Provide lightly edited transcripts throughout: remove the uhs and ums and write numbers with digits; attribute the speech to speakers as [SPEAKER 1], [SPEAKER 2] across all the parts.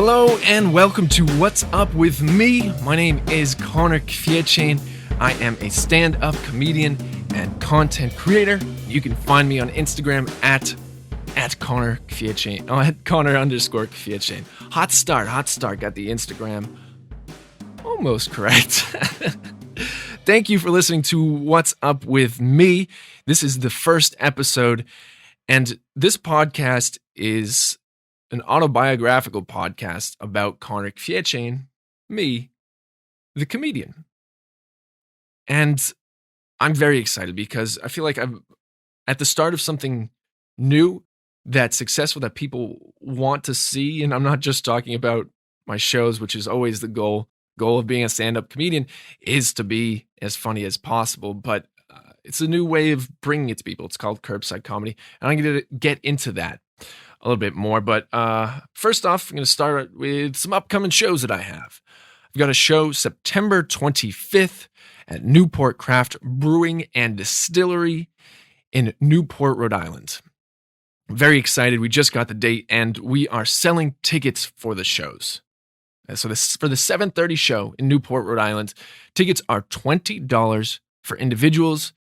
[SPEAKER 1] Hello and welcome to What's Up With Me. My name is Connor Kwiecień. I am a stand-up comedian and content creator. You can find me on Instagram at Connor Kwiecień. Oh, at Connor_Kwiecień. Hot start. Got the Instagram almost correct. Thank you for listening to What's Up With Me. This is the first episode, and this podcast is an autobiographical podcast about Connor Kwiecień, me, the comedian. And I'm very excited because I feel like I'm at the start of something new that's successful, that people want to see. And I'm not just talking about my shows, which is always the goal. Goal of being a stand-up comedian is to be as funny as possible, but it's a new way of bringing it to people. It's called Curbside Comedy, and I'm going to get into that a little bit more. But first off, I'm going to start with some upcoming shows that I have. I've got a show September 25th at Newport Craft Brewing and Distillery in Newport, Rhode Island. I'm very excited. We just got the date, and we are selling tickets for the shows. So this for the 7:30 show in Newport, Rhode Island. Tickets are $20 for individuals,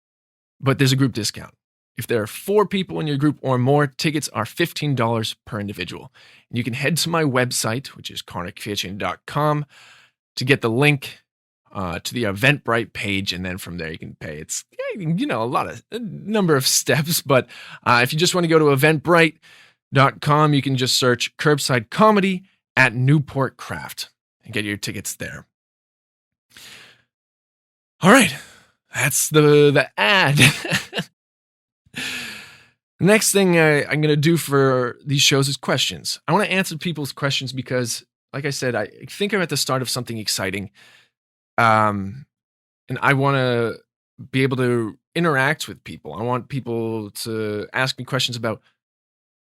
[SPEAKER 1] but there's a group discount. If there are 4 people in your group or more, tickets are $15 per individual. And you can head to my website, which is connorkwiecień.com, to get the link to the Eventbrite page, and then from there you can pay. It's a number of steps, but if you just want to go to eventbrite.com, you can just search Curbside Comedy at Newport Craft and get your tickets there. All right, that's the ad. Next thing I'm going to do for these shows is questions. I want to answer people's questions because, like I said, I think I'm at the start of something exciting. And I want to be able to interact with people. I want people to ask me questions about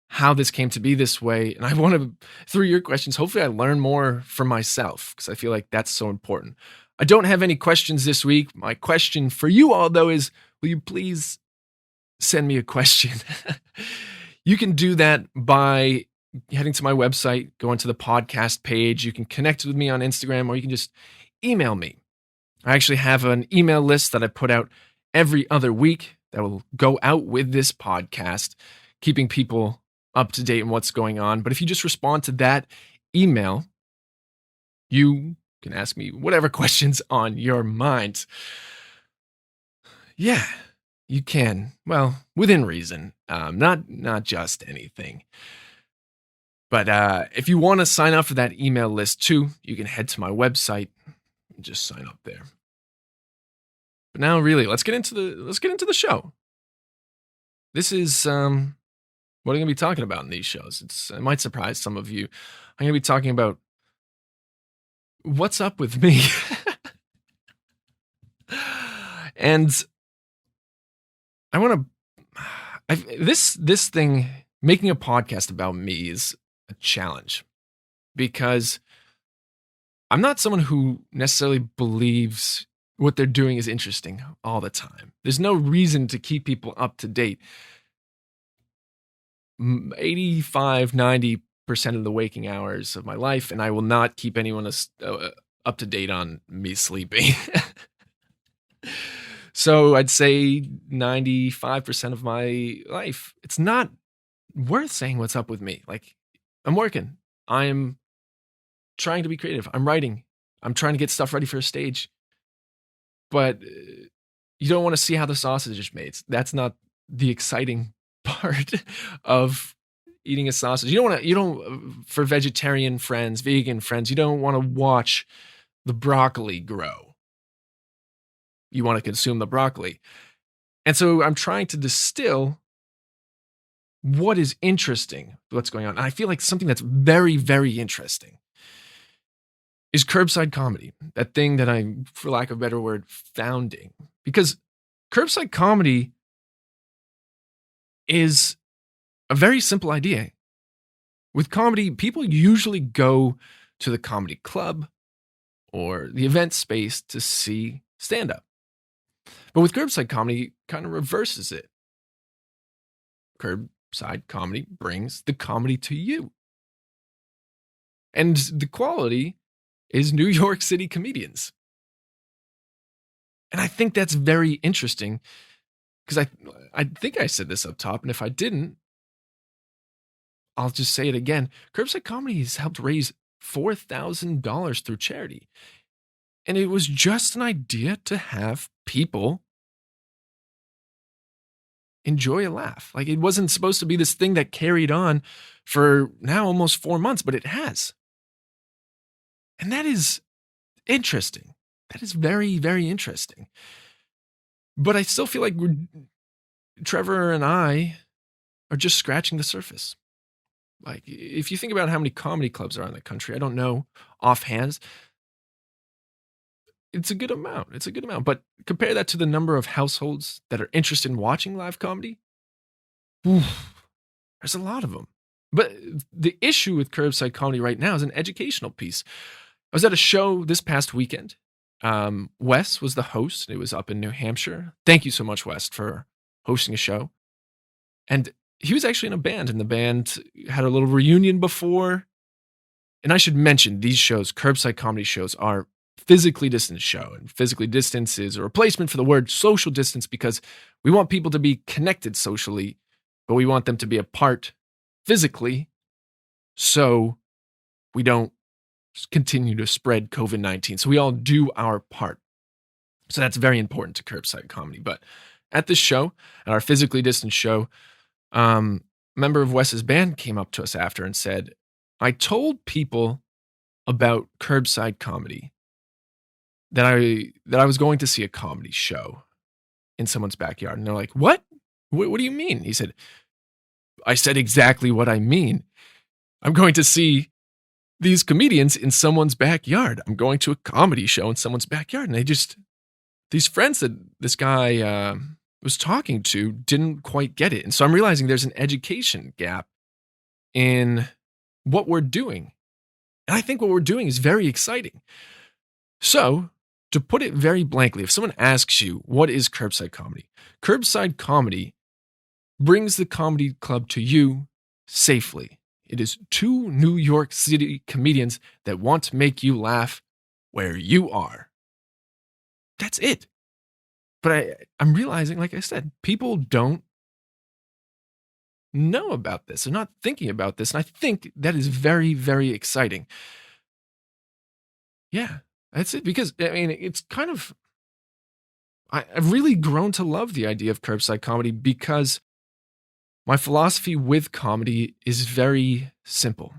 [SPEAKER 1] how this came to be this way. And I want to, through your questions, hopefully I learn more for myself, because I feel like that's so important. I don't have any questions this week. My question for you all, though, is will you please send me a question? You can do that by heading to my website, going to the podcast page. You can connect with me on Instagram, or you can just email me. I actually have an email list that I put out every other week that will go out with this podcast, keeping people up to date on what's going on. But if you just respond to that email, you can ask me whatever questions on your mind. Yeah, you can. Well, within reason, not just anything. But if you want to sign up for that email list too, you can head to my website and just sign up there. But now, really, let's get into the show. This is what I'm going to be talking about in these shows. It might surprise some of you. I'm going to be talking about what's up with me. And I want to, this thing, making a podcast about me is a challenge, because I'm not someone who necessarily believes what they're doing is interesting all the time. There's no reason to keep people up to date 85-90% of the waking hours of my life, and I will not keep anyone up to date on me sleeping. So I'd say 95% of my life, it's not worth saying what's up with me. Like, I'm working. I'm trying to be creative. I'm writing. I'm trying to get stuff ready for a stage. But you don't want to see how the sausage is made. That's not the exciting part of eating a sausage. For vegetarian friends, vegan friends, you don't want to watch the broccoli grow. You want to consume the broccoli. And so I'm trying to distill what is interesting, what's going on. And I feel like something that's very, very interesting is Curbside Comedy, that thing that I'm, for lack of a better word, founding. Because Curbside Comedy is a very simple idea. With comedy, people usually go to the comedy club or the event space to see stand-up. But with Curbside Comedy, it kind of reverses it. Curbside Comedy brings the comedy to you. And the quality is New York City comedians. And I think that's very interesting because I think I said this up top, and if I didn't, I'll just say it again. Curbside Comedy has helped raise $4,000 through charity. And it was just an idea to have people enjoy a laugh. Like, it wasn't supposed to be this thing that carried on for now almost 4 months, but it has. And that is interesting. That is very, very interesting. But I still feel like Trevor and I are just scratching the surface. Like, if you think about how many comedy clubs are in the country, I don't know offhand. It's a good amount. It's a good amount. But compare that to the number of households that are interested in watching live comedy. There's a lot of them. But the issue with Curbside Comedy right now is an educational piece. I was at a show this past weekend. Wes was the host. It was up in New Hampshire. Thank you so much, Wes, for hosting a show. And he was actually in a band, and the band had a little reunion before. And I should mention, these shows, Curbside Comedy shows, are physically distant show. And physically distance is a replacement for the word social distance because we want people to be connected socially, but we want them to be apart physically so we don't continue to spread COVID-19. So we all do our part. So that's very important to Curbside Comedy. But at this show, at our physically distant show, a member of Wes's band came up to us after and said, I told people about Curbside Comedy that I was going to see a comedy show in someone's backyard. And they're like, what? What do you mean? He said, I said exactly what I mean. I'm going to see these comedians in someone's backyard. I'm going to a comedy show in someone's backyard. And these friends that this guy was talking to didn't quite get it. And so I'm realizing there's an education gap in what we're doing. And I think what we're doing is very exciting. So, to put it very blankly, if someone asks you, what is Curbside Comedy? Curbside Comedy brings the comedy club to you safely. It is two New York City comedians that want to make you laugh where you are. That's it. But I'm realizing, like I said, people don't know about this. They're not thinking about this. And I think that is very, very exciting. Yeah, that's it. Because, I mean, it's kind of, I've really grown to love the idea of Curbside Comedy because my philosophy with comedy is very simple.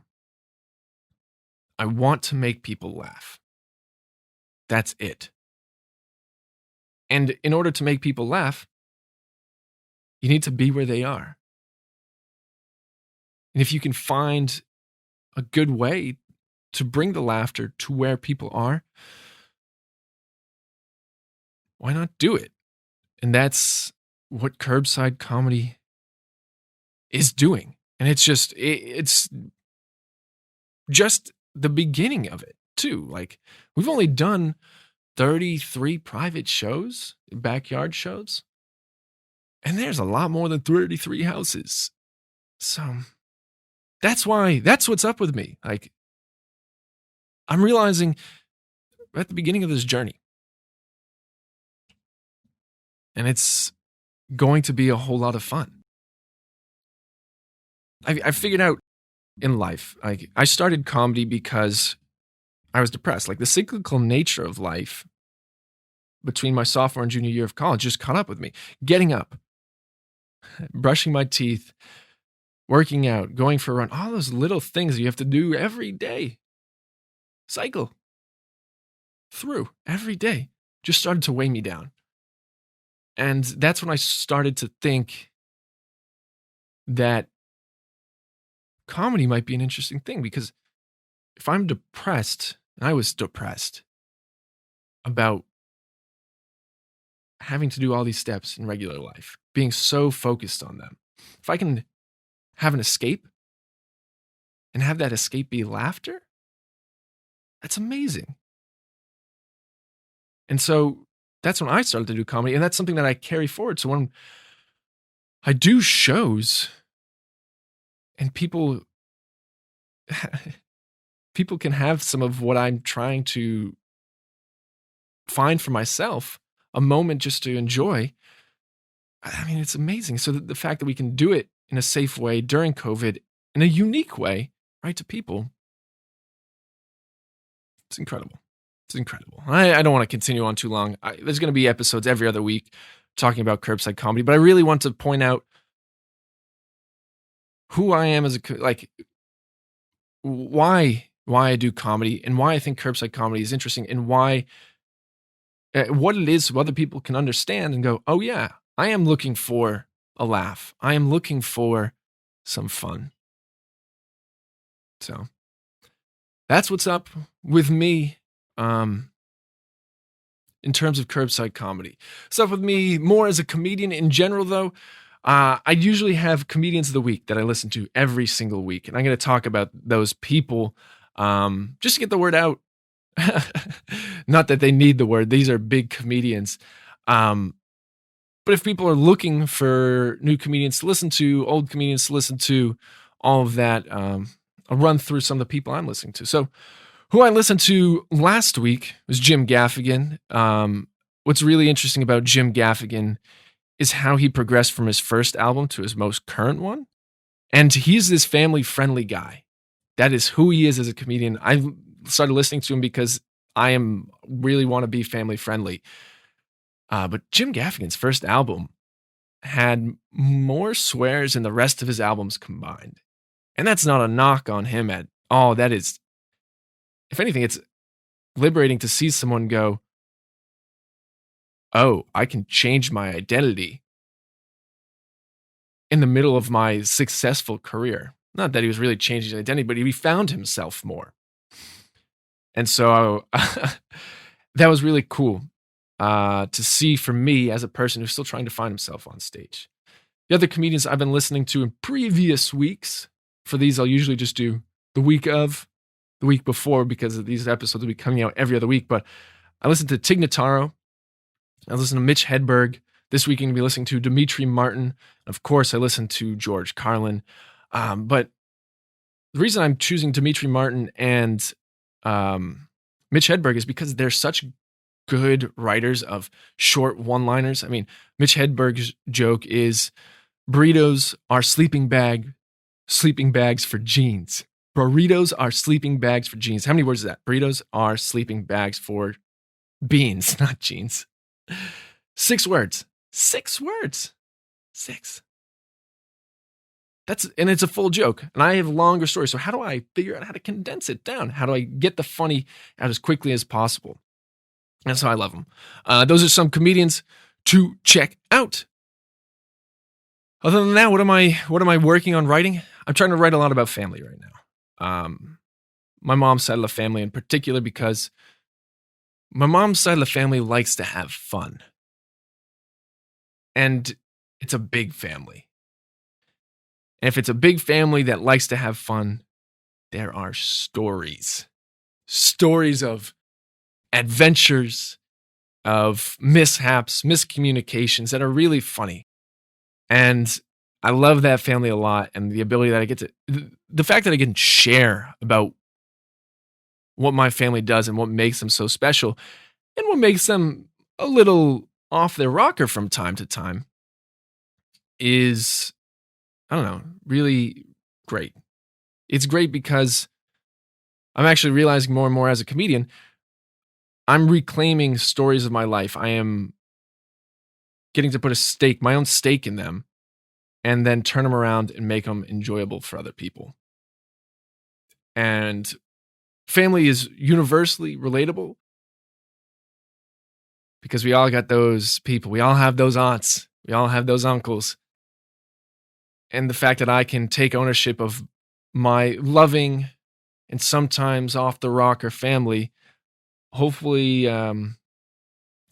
[SPEAKER 1] I want to make people laugh. That's it. And in order to make people laugh, you need to be where they are. And if you can find a good way to bring the laughter to where people are, why not do it? And that's what Curbside Comedy is doing. And it's just the beginning of it, too. Like, we've only done 33 private shows, backyard shows. And there's a lot more than 33 houses. So that's what's up with me. Like, I'm realizing at the beginning of this journey. And it's going to be a whole lot of fun. I figured out in life, like, I started comedy because I was depressed. Like, the cyclical nature of life between my sophomore and junior year of college just caught up with me. Getting up, brushing my teeth, working out, going for a run, all those little things that you have to do every day. Cycle through every day just started to weigh me down. And that's when I started to think that comedy might be an interesting thing, because if I'm depressed, and I was depressed about having to do all these steps in regular life, being so focused on them, if I can have an escape and have that escape be laughter, that's amazing. And so that's when I started to do comedy, and that's something that I carry forward. So when I do shows and people people can have some of what I'm trying to find for myself, a moment just to enjoy, I mean, it's amazing. So the fact that we can do it in a safe way during COVID, in a unique way, right, to people, it's incredible. It's incredible. I don't want to continue on too long. There's going to be episodes every other week talking about Curbside Comedy, but I really want to point out who I am as why I do comedy and why I think Curbside Comedy is interesting and why what it is so other people can understand and go, oh yeah, I am looking for a laugh. I am looking for some fun. So that's what's up with me in terms of Curbside Comedy. What's up with me more as a comedian in general, though? I usually have comedians of the week that I listen to every single week, and I'm going to talk about those people just to get the word out. Not that they need the word; these are big comedians. But if people are looking for new comedians to listen to, old comedians to listen to, all of that, I'll run through some of the people I'm listening to. So, who I listened to last week was Jim Gaffigan. What's really interesting about Jim Gaffigan is how he progressed from his first album to his most current one. And he's this family-friendly guy. That is who he is as a comedian. I started listening to him because I really want to be family-friendly. But Jim Gaffigan's first album had more swears than the rest of his albums combined. And that's not a knock on him at all. That is, if anything, it's liberating to see someone go, oh, I can change my identity in the middle of my successful career. Not that he was really changing his identity, but he found himself more. And so that was really cool to see for me as a person who's still trying to find himself on stage. The other comedians I've been listening to in previous weeks, for these I'll usually just do the week before because these episodes will be coming out every other week. But I listened to Tig Notaro. I listened to Mitch Hedberg. This week I'm going to be listening to Dimitri Martin. Of course, I listened to George Carlin. But the reason I'm choosing Dimitri Martin and Mitch Hedberg is because they're such good writers of short one-liners. I mean, Mitch Hedberg's joke is burritos are sleeping bags for jeans. Burritos are sleeping bags for jeans. How many words is that? Burritos are sleeping bags for beans, not jeans. 6 words. 6 words. 6. And it's a full joke. And I have longer stories. So how do I figure out how to condense it down? How do I get the funny out as quickly as possible? That's how I love them. Those are some comedians to check out. Other than that, what am I working on writing? I'm trying to write a lot about family right now. My mom's side of the family in particular, because my mom's side of the family likes to have fun. And it's a big family. And if it's a big family that likes to have fun, there are stories. Stories of adventures, of mishaps, miscommunications that are really funny. And I love that family a lot, and the ability that I get to, the fact that I can share about what my family does and what makes them so special and what makes them a little off their rocker from time to time is, I don't know, really great. It's great because I'm actually realizing more and more as a comedian, I'm reclaiming stories of my life. I am getting to put my own stake in them, and then turn them around and make them enjoyable for other people. And family is universally relatable because we all got those people. We all have those aunts. We all have those uncles. And the fact that I can take ownership of my loving and sometimes off the rocker family hopefully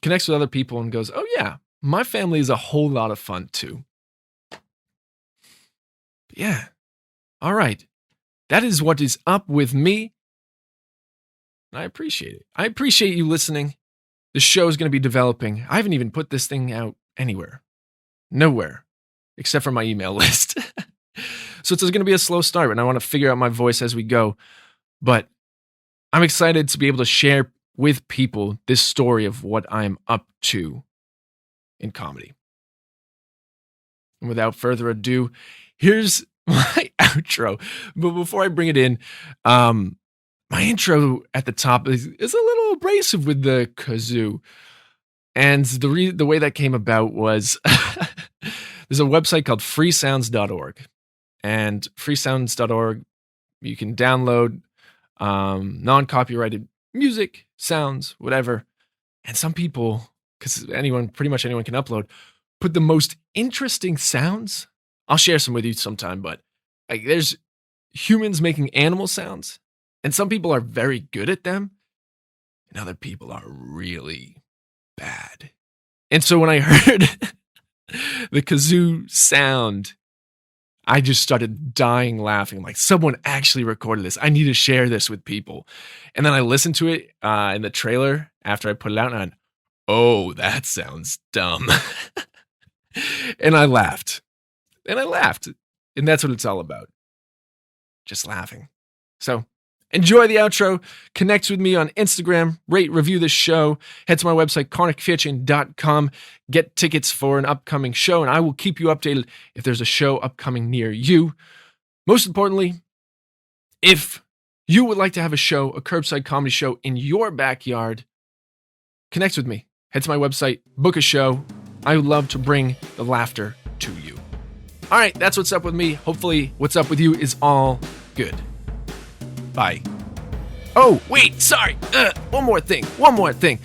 [SPEAKER 1] connects with other people and goes, oh yeah, my family is a whole lot of fun too. Yeah. All right. That is what is up with me. I appreciate it. I appreciate you listening. The show is going to be developing. I haven't even put this thing out anywhere. Nowhere. Except for my email list. So it's going to be a slow start, and I want to figure out my voice as we go. But I'm excited to be able to share with people this story of what I'm up to in comedy. And without further ado, here's my outro. But before I bring it in, my intro at the top is a little abrasive with the kazoo. And the way that came about was there's a website called freesounds.org. And freesounds.org, you can download non-copyrighted music, sounds, whatever. And some people, because pretty much anyone can upload, put the most interesting sounds. I'll share some with you sometime, but like there's humans making animal sounds, and some people are very good at them, and other people are really bad. And so when I heard the kazoo sound, I just started dying laughing. Like, someone actually recorded this. I need to share this with people. And then I listened to it in the trailer after I put it out, and I went, oh, that sounds dumb. And I laughed. And that's what it's all about. Just laughing. So enjoy the outro. Connect with me on Instagram. Rate, review this show. Head to my website, connorkfietchen.com. Get tickets for an upcoming show, and I will keep you updated if there's a show upcoming near you. Most importantly, if you would like to have a curbside comedy show in your backyard, connect with me. Head to my website, book a show. I would love to bring the laughter to you. All right, that's what's up with me. Hopefully, what's up with you is all good. Bye. Oh, wait, sorry. One more thing.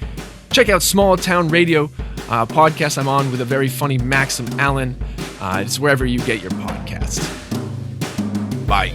[SPEAKER 1] Check out Small Town Radio podcast I'm on with a very funny Maxim Allen. It's wherever you get your podcasts. Bye.